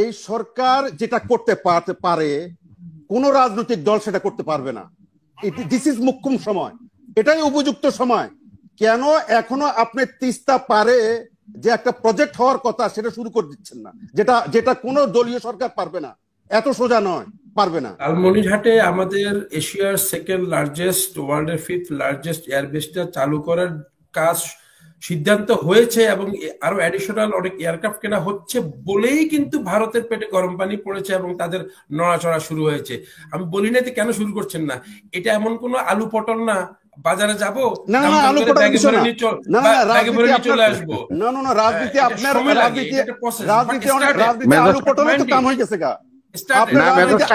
এই সরকার যেটা করতে পারে কোন রাজনৈতিক দল সেটা করতে পারবে না। দিস ইজ মুখ্যম সময়, এটাই উপযুক্ত সময়। কেন এখনো আপনি তিস্তা পারে যে একটা প্রজেক্ট হওয়ার কথা সেটা শুরু করে দিচ্ছেন না, যেটা কোনো দলীয় সরকার পারবে না, এত সোজা নয়, পারবে না। লালমনিরহাটে আমাদের এশিয়ার সেকেন্ড লার্জেস্ট, ওয়ার্ল্ডের 5th লার্জেস্ট এয়ারবেসটা চালু করার কাজ সিদ্ধান্ত হয়েছে, এবং আরো অ্যাডিশনাল অনেক এয়ারক্রাফট কেনা হচ্ছে বলেই কিন্তু ভারতের পেটে গরম পানি পড়েছে এবং তাদের নড়াচড়া শুরু হয়েছে। আমি বলি না যে কেন শুরু করছেন না, এটা এমন কোনো আলু পটল না বাজারে যাবো চলে আসবো। রাজনীতি আপনার রাজনীতি আলু পটলের তো কাম হয়ে গেছে গা,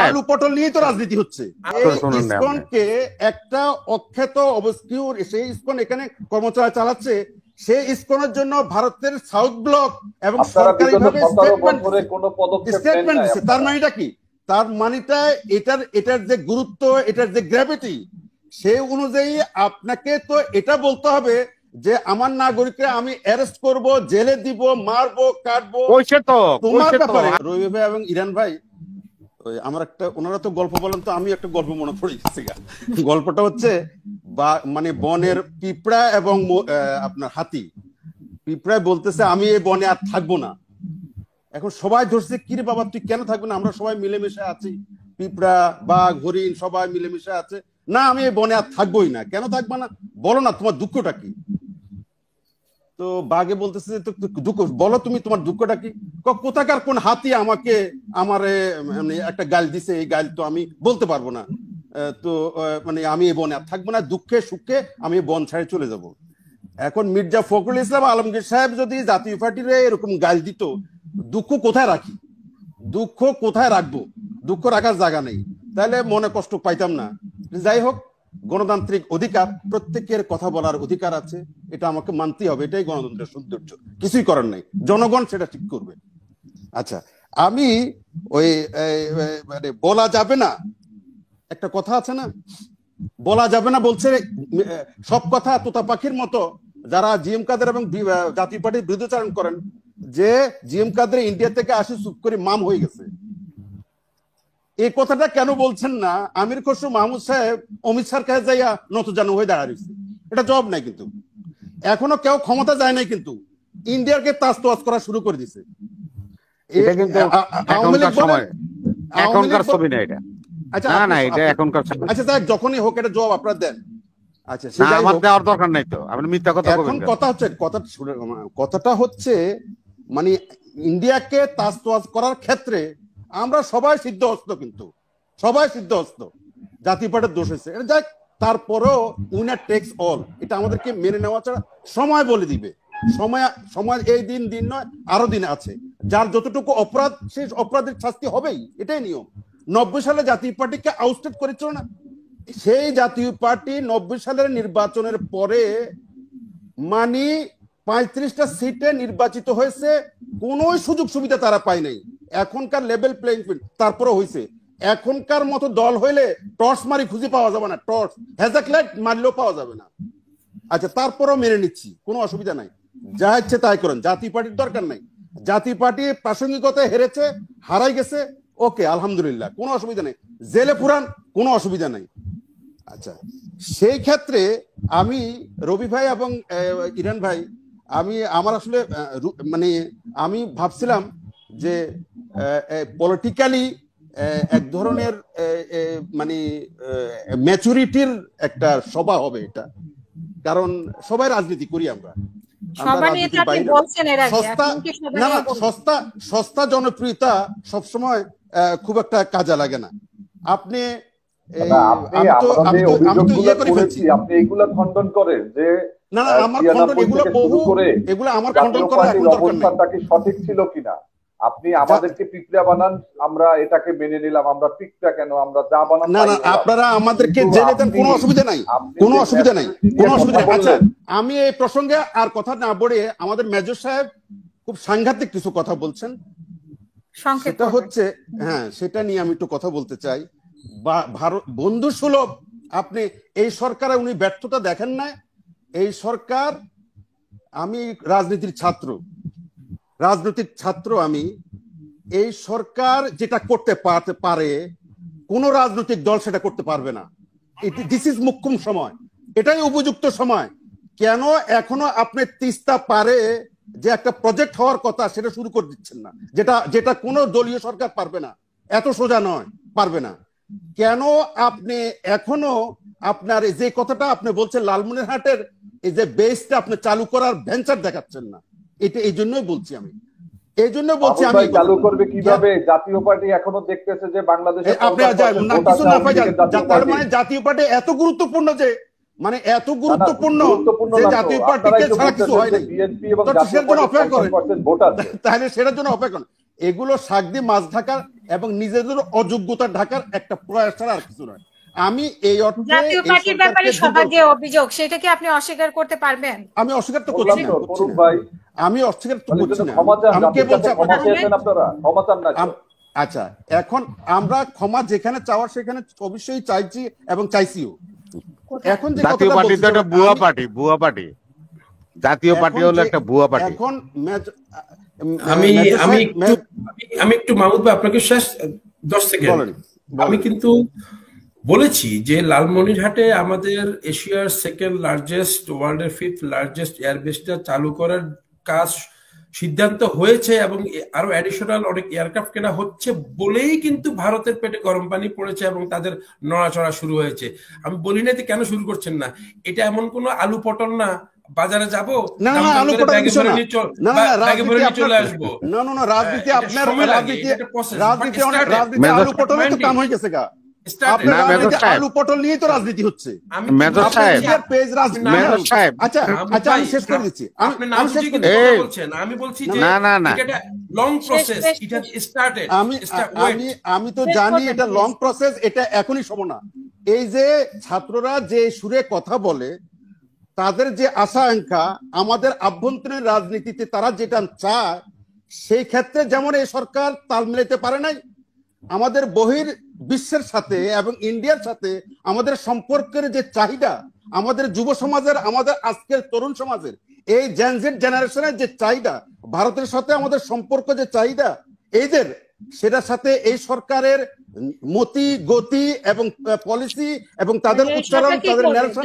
আলু পটল নিয়ে তো রাজনীতি হচ্ছে। ইসকনকে একটা অখ্যাত অবস্কিউর সেই ইসকন এখানে কর্মচারী চালাচ্ছে, সেই ইসকনের জন্য ভারতের সাউথ ব্লক এবং সরকারিভাবে স্টেটমেন্ট দিচ্ছে। তার মানেটা কি? তার মানেটা এটার যে গুরুত্ব, এটার যে গ্র্যাভিটি, সেই অনুযায়ী আপনাকে তো এটা বলতে হবে যে আমার নাগরিকরা আমি অ্যারেস্ট করব, জেলে দিব, মারবো, কাটবো, তোমার ব্যাপারে। রবি ভাই এবং ইরান ভাই, আমার একটা, ওনারা তো গল্প বলেন, তো আমি একটা গল্প মনে পড়ে গেছে। গল্পটা হচ্ছে মানে বনের পিঁপড়া এবং আপনার হাতি। পিঁপড়ায় বলতেছে আমি এই বনে আর থাকবো না। এখন সবাই ধরছে, কিরে বাবা তুই কেন থাকবে না, আমরা সবাই মিলেমিশে আছি, পিঁপড়া, বাঘ, হরিণ সবাই মিলেমিশে আছে। না আমি এই বনে আর থাকবোই না। কেন থাকবা না বলো না, তোমার দুঃখটা কি? তো বাঘে বলতেছে দুঃখ বলো তুমি, তোমার দুঃখটা কি? কোথাকার কোন হাতি আমারে একটা গাল দিছে, এই গাল তো আমি বলতে পারবো না। তো মানে আমি এই বনে আর থাকবো না, দুঃখে সুখে আমি বন ছাড়ে চলে যাব। এখন মির্জা ফখরুল ইসলাম আলমগীর সাহেব যদি জাতীয় পার্টির এরকম গাল দিত, দুঃখ কোথায় রাখি, দুঃখ কোথায় রাখবো? দুঃখ রাখার জায়গা নেই, তাহলে মনে কষ্ট পাইতাম না। যাই হোক, গণতান্ত্রিক অধিকার, প্রত্যেকের কথা বলার অধিকার আছে, এটা আমাকে মানতেই হবে, এটাই গণতন্ত্রের সৌন্দর্য, কিছুই করার নাই, জনগণ সেটা ঠিক করবে। আচ্ছা, আমি ওই মানে বলা যাবে না, একটা কথা আছে না, বলা যাবে না বলছে সব কথা তোতা পাখির মতো। যারা জিএম কাদের এবং জাতীয় পার্টির বিরুদ্ধাচরণ করেন, যে জিএম কাদের ইন্ডিয়া থেকে আসি চুপ করে মাম হয়ে গেছে, এই কথাটা কেন বলছেন না? আমির খসরু মাহমুদ সাহেব অমিত শাহর কাছে যাইয়া নতজানু হয়ে দাঁড়া রয়েছে, এটা জবাব নাই। কিন্তু এখনো কেউ ক্ষমতা যায় নাই, কিন্তু ইন্ডিয়াকে তাজ তোয়াজ করা শুরু করে দিছে। আচ্ছা যখনই হোক এটা জবাব আপনারা দেন। আচ্ছা দরকার নাই তো, আপনি মিথ্যা কথা বলবেন। কথাটা হচ্ছে মানে ইন্ডিয়াকে তাজ তোয়াজ করার ক্ষেত্রে আমরা সবাই সিদ্ধহস্ত, কিন্তু সবাই সিদ্ধহস্ত, জাতীয় পার্টির দোষ হয়েছে। যাক, তারপরেও উইনার টেক্স অল, এটা আমাদেরকে মেনে নেওয়া ছাড়া সময় বলে দিবে। সময় এই দিন নয়, আরো দিন আছে। যার যতটুকু অপরাধ, সেই অপরাধের শাস্তি হবেই, এটাই নিয়ম। 90 সালে জাতীয় পার্টিকে আউটস্টেড করেছিল না, সেই জাতীয় পার্টি 90 সালের নির্বাচনের পরে মানে 35টা সিটে নির্বাচিত হয়েছে, কোন সুযোগ সুবিধা তারা পায় নাই। এখনকার লেভেল প্লেইং ফিল্ড তারপরে হয়েছে। এখনকার মতো দল হইলে টর্চ মারি খুঁজে পাওয়া যাবে না, টর্চ হ্যাজাক লাইট মারলেও পাওয়া যাবে না। আচ্ছা, তারপরেও মেনে নিচ্ছি, কোনো অসুবিধা নাই, যা ইচ্ছে তাই করেন, জাতীয় পার্টির দরকার নাই। জাতীয় পার্টি প্রাসঙ্গিকতায় হেরেছে, হারাই গেছে, ওকে আলহামদুলিল্লাহ, কোনো অসুবিধা নেই, জেলে পুরান, কোনো অসুবিধা নাই। আচ্ছা, সেই ক্ষেত্রে আমি রবি ভাই এবং ইরান ভাই, আমার আসলে মানে আমি ভাবছিলাম যে পলিটিক্যালি এক ধরনের মানে ম্যাচুরিটির একটা সভা হবে এটা, কারণ সবাই রাজনীতি করি আমরা। সস্তা জনপ্রিয়তা সবসময় খুব একটা কাজে লাগে না। আপনি এগুলা খণ্ডন করেন যে না, আমার খণ্ডন, এগুলো আমার খণ্ডন করার এখন দরকার নেই। সঠিক ছিল কিনা আপনি আমাদেরকে পিঁপড়া বানান, আমরা এটাকে মেনে নিলাম, আমরা পিঁপড়া কেন, আমরা যা বানান। না, আপনারা আমাদেরকে জেলে দেন, কোনো অসুবিধা নাই, কোনো অসুবিধা নাই, কোনো অসুবিধা নেই। আচ্ছা, আমি এই প্রসঙ্গে আর কথা না বলে, আমাদের মেজর সাহেব খুব সাংঘাতিক কিছু কথা বলছেন, সেটা হচ্ছে, হ্যাঁ, সেটা নিয়ে আমি একটু কথা বলতে চাই। ভারত বন্ধু সুলভ, আপনি এই সরকারে উনি ব্যর্থতা দেখেন না। এই সরকার, আমি রাজনীতির ছাত্র, আমি এই সরকার যেটা করতে পারে কোন রাজনৈতিক দল সেটা করতে পারবে না। দিস ইজ মুখ্যম সময়, এটাই উপযুক্ত সময়। কেন এখনো আপনি তিস্তা পারে যে একটা প্রজেক্ট হওয়ার কথা সেটা শুরু করে দিচ্ছেন না, যেটা কোনো দলীয় সরকার পারবে না, এত সোজা নয়, পারবে না। কেন আপনি এখনো আপনার যে কথাটা আপনি বলছেন লালমনিরহাটের এই যে বেসটা আপনি চালু করার ভেঞ্চার দেখাচ্ছেন না? এটা এই জন্যই বলছি আমি, এই জন্য বলছি আমি চালু করবে কিভাবে? জাতীয় পার্টি এখনো দেখতেছে যে বাংলাদেশে আপনি কিছু না পাই, তার মানে জাতীয় পার্টি এত গুরুত্বপূর্ণ যে মানে এত গুরুত্বপূর্ণ যে জাতীয় পার্টিকে ছাড়া কিছু হয় না, সেটার জন্য অপেক্ষা করেন, তাহলে সেটার জন্য অপেক্ষা করেন। এগুলো শাক দিয়ে মাছ ঢাকার এবং নিজেদের অযোগ্যতা ঢাকার একটা প্রয়াস ছাড়া আর কিছু নয়। আমি এই অর্থে জাতীয় পার্টির ব্যাপারে সবার যে অভিযোগ সেটা কি আপনি অস্বীকার করতে পারবেন? আমি অস্বীকার তো করছি না, আমি অস্বীকার তো করছি না। আমি কে বলছি আপনারা? আচ্ছা, এখন আমরা ক্ষমা যেখানে চাওয়ার সেখানে অবশ্যই চাইছি এবং চাইছিও। এখন যে জাতীয় পার্টি তো একটা ভুয়া পার্টি, ভুয়া পার্টি। জাতীয় পার্টি হলো একটা ভুয়া পার্টি। এখন আমি একটু মাহমুদ ভাই আপনাকে শেষ 10 সেকেন্ড, আমি কিন্তু বলেছি যে লালমনিরহাটে আমাদের এশিয়ার সেকেন্ড লার্জেস্ট, ওয়ার্ল্ডের 5th লার্জেস্ট এয়ারবেসটা চালু করার কাজ সিদ্ধান্ত হয়েছে এবং আরো অ্যাডিশনাল অনেক এয়ারক্রাফট কেনা হচ্ছে বলেই কিন্তু ভারতের পেটে গরম পানি পড়েছে এবং তাদের নড়াচড়া শুরু হয়েছে। আমি বলি না যে কেন শুরু করছেন না, এটা এমন কোনো আলু পটল না বাজারে যাবো চলে আসবো। রাজনীতি আপনার রাজনীতি আলু পটলে তো কাম হয়ে গেছে গা, আলু পটল নিয়ে তো রাজনীতি হচ্ছে। আমি শেষ করে দিচ্ছি, আমি বলছি আমি তো জানি এটা লং প্রসেস, এটা এখনই সময় না। এই যে ছাত্ররা যে সুরে কথা বলে, তাদের যে আশা আকাঙ্ক্ষা আমাদের আভ্যন্তরীণ রাজনীতিতে তারা যেটা চায়, সেই ক্ষেত্রে যেমন এই সরকার তাল মিলাতে পারে নাই, আমাদের বহির বিশ্বের সাথে এবং ইন্ডিয়ার সাথে আমাদের সম্পর্কের যে চাহিদা, আমাদের যুব সমাজের, আমাদের আজকের তরুণ সমাজের, এই জেনজেড জেনারেশনের যে চাহিদা, ভারতের সাথে আমাদের সম্পর্ক যে চাহিদা এদের, সেটার সাথে এই সরকারের মতি গতি এবং পলিসি এবং তাদের উচ্চারণ, তাদের ন্যারেশন,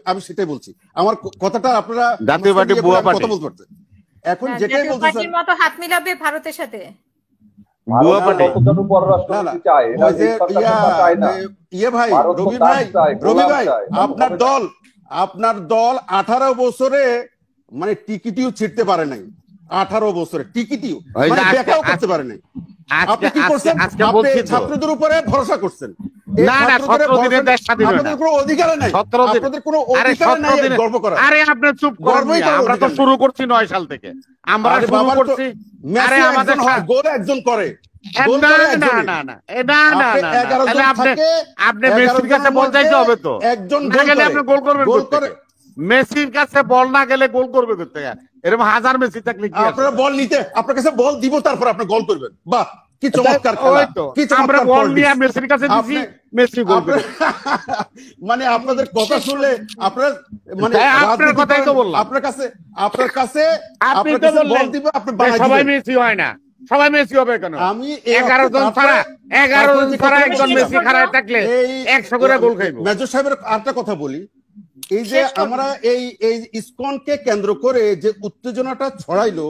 আমি সেটাই বলছি। আমার কথাটা আপনারা জাতীয় পার্টি ভুয়া পার্টি কথা বলতে পারছেন। এখন যেটাই বলতেছেন মতো হাত মিলাবে ভারতের সাথে, রবি ভাই আপনার দল 18 বছরে মানে টিকিটিও ছিটতে পারে নাই, 18 বছরে টিকিটিও দেখাও করতে পারে নাই। আপনি কি করছেন? আপনি ছাত্রদের উপরে ভরসা করছেন। শুরু করছি 9 সাল থেকে আমরা একজন করে আপনি মেসির কাছে বল চাইতে হবে তো, একজন গেলে আপনি গোল করবেন। মেসির কাছে বল না গেলে গোল করবে করতে, এরকম হাজার মেসি থাকলে আপনারা বল নিতে, আপনার কাছে বল দিব, তারপর আপনি গোল করবেন। বাহ, কি চমৎকার খেলা! আমরা বল নিয়ে মেসির কাছে দিছি, মেসি গোল করে। মানে আপনাদের কথা শুনলে আপনারা মানে আপনার কথাই তো বললাম, আপনার কাছে আপনি তো বল দিব, আপনি সবাই মেসি হয় না, সবাই মেসি হবে কেন? আমি 11 জন ছাড়া একজন মেসি খারাপ থাকলে 100 করে গোল খাইবো। মেজর সাহেবের আরেকটা কথা বলি, এই যে আমরা এই ইসকনকে কেন্দ্র করে যে উত্তেজনাটা ছড়াইলো,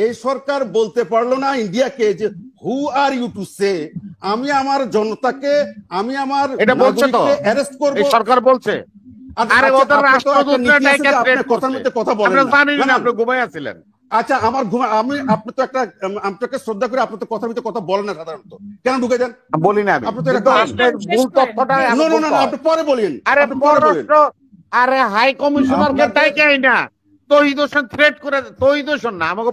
এই সরকার বলতে পারলো না ইন্ডিয়াকে যে হু আর ইউ টু সে, আমি আমার জনতাকে, আমি আমার এটা বলছে তো অ্যারেস্ট করব, এই সরকার বলছে। আরে ওদের রাষ্ট্রদূতরা কথার মধ্যে কথা বলেন না, আপনি ঘুমায় আছিলেন। আচ্ছা, আমার আপনি তো একটা, আপনাকে শ্রদ্ধা করে আপনি তো কথার ভিতরে কথা বলেন না সাধারণত, কেন ঢুকে যান? বলি না আমি, আপনি তো ভুল তথ্যটা আপনি পরে বলেন। আরে পররাষ্ট্র, আরে হাই কমিশনারকে ডাইকাই না, তৌহিদ হোসেন থ্রেট করে, তৌহিদ হোসেন না আমাকে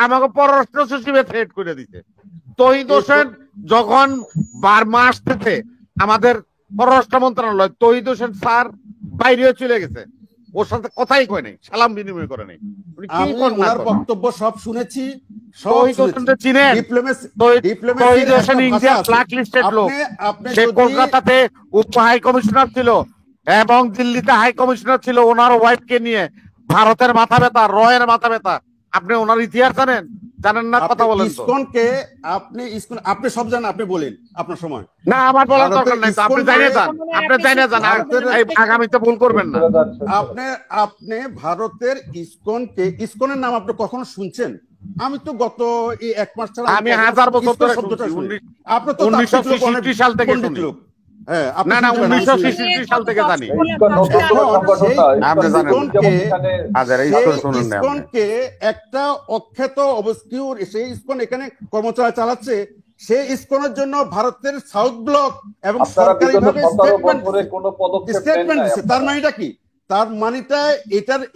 আমাকে পররাষ্ট্র সচিবে থ্রেট করে দিতে। তৌহিদ হোসেন যখন বার্মা আসতেছে আমাদের পররাষ্ট্র মন্ত্রণালয়, তৌহিদ হোসেন স্যার বাইরে চলে গেছে, ওর সাথে কথাই কয় নাই, সালাম বিনিময় করে নাই। আমি ওনার বক্তব্য সব শুনেছি, তৌহিদ হোসেনকে চিনেন? তৌহিদ হোসেন ইন্ডিয়া ব্ল্যাক লিস্টেড লোক, সে কলকাতাতে উপ হাই কমিশনার ছিল এবং দিল্লিতে হাই কমিশনার ছিল ওনার ওয়াইফকে নিয়ে। ভারতের মাথা ব্যথা, রয়ের মাথা ব্যথা। আপনি ওনার ইতিহাস জানেন? জানেন না, কথা বলেন তো। ইসকনকে আপনি সব জানেন, আপনি বলেন আপনার সময়। না, আমার বলার দরকার নাই তো, আপনি জানিয়ে যান, আপনি জানিয়ে যান, আগামীতে ভুল করবেন না। আপনি ভারতের ইসকনের নাম আপনি কখনো শুনছেন? আমি তো গত এই 1 মাস ছাড়া আমি 1000 বছর ধরে শব্দটা শুনছি। শুনি। আপনি তো 1966 সাল থেকে শুনি। হ্যাঁ, না না, 1966 সাল থেকে জানি। ইসকনকে একটা অখ্যাত অবস্কিউর সেই ইসকন এখানে কর্মচারী চালাচ্ছে, সেই ইসকনের জন্য ভারতের সাউথ ব্লক এবং সরকারিভাবে স্টেটমেন্ট দিচ্ছে। তার মানেটা কি? তার মানেটা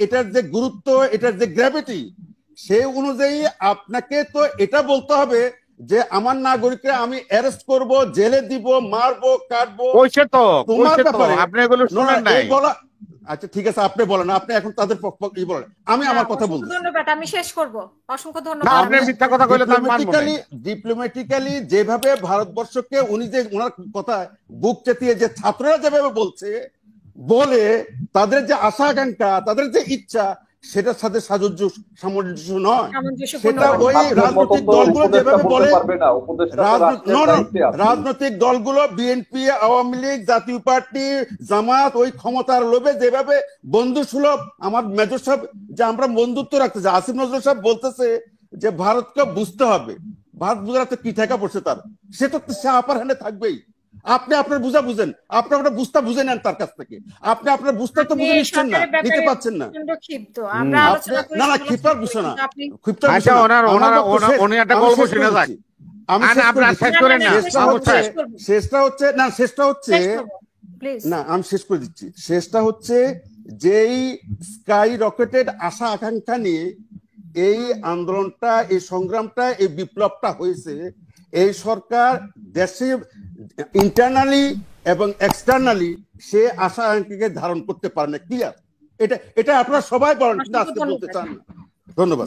এটার যে গুরুত্ব, এটার যে গ্র্যাভিটি, সেই অনুযায়ী আপনাকে তো এটা বলতে হবে যে আমার নাগরিকরা আমি অ্যারেস্ট করব, জেলে দিব, মারবো, কাটবো। তোমার ব্যাপারে আপনি এগুলো শুনেন নাই। আচ্ছা ঠিক আছে, আপনি বলেন, আপনি এখন তাদের পক্ষে বলেন, আমি আমার কথা বলবো। ধন্যবাদ, আমি শেষ করব। অসংখ্য ধন্যবাদ। আপনি মিথ্যা কথা কইলে তো আমি মানব না। ডিপ্লোম্যাটিক্যালি যেভাবে ভারতবর্ষকে উনি যে ওনার কথা বুক চেতিয়ে যে ছাত্ররা যেভাবে বলে তাদের যে আশা আকাঙ্ক্ষা, তাদের যে ইচ্ছা, সেটার সাথে সামঞ্জস্য নয়। সেটা ওই রাজনৈতিক দলগুলো যেভাবে বলে, রাজনৈতিক দলগুলো বিএনপি, আওয়ামী লীগ, জাতীয় পার্টি, জামাত ওই ক্ষমতার লোভে যেভাবে বন্ধু সুলভ, আমার মেজর সাহেব যে আমরা বন্ধুত্ব রাখতেছে, আসিফ নজরুল সাহেব বলতেছে যে ভারতকে বুঝতে হবে, ভারত বুঝাতে কি ঠেকা পড়ছে তার, সে তো সে আপার হ্যান্ডে থাকবেই। আপনি আপনার বুঝা বুঝেন, আপনি আপনার বুঝতে বুঝে নেন তার কাছ থেকে। আপনি আপনার বুঝতে তো বুঝে নিচ্ছেন না, নিতে পারছেন না। না না, ক্ষিপ্তার বিষয় না, ক্ষিপ্তার বিষয় না, আমি শেষ করে দিচ্ছি। শেষটা হচ্ছে যেই স্কাই রকেটেড আশা আকাঙ্ক্ষা নিয়ে এই আন্দোলনটা, এই সংগ্রামটা, এই বিপ্লবটা হয়েছে, এই সরকার দেশে ইন্টারনালি এবং এক্সটার্নালি সে আশা আকাঙ্ক্ষাকে ধারণ করতে পারে না। ক্লিয়ার? এটা আপনারা সবাই বলেন, কিন্তু আজকে বলতে চান না। ধন্যবাদ।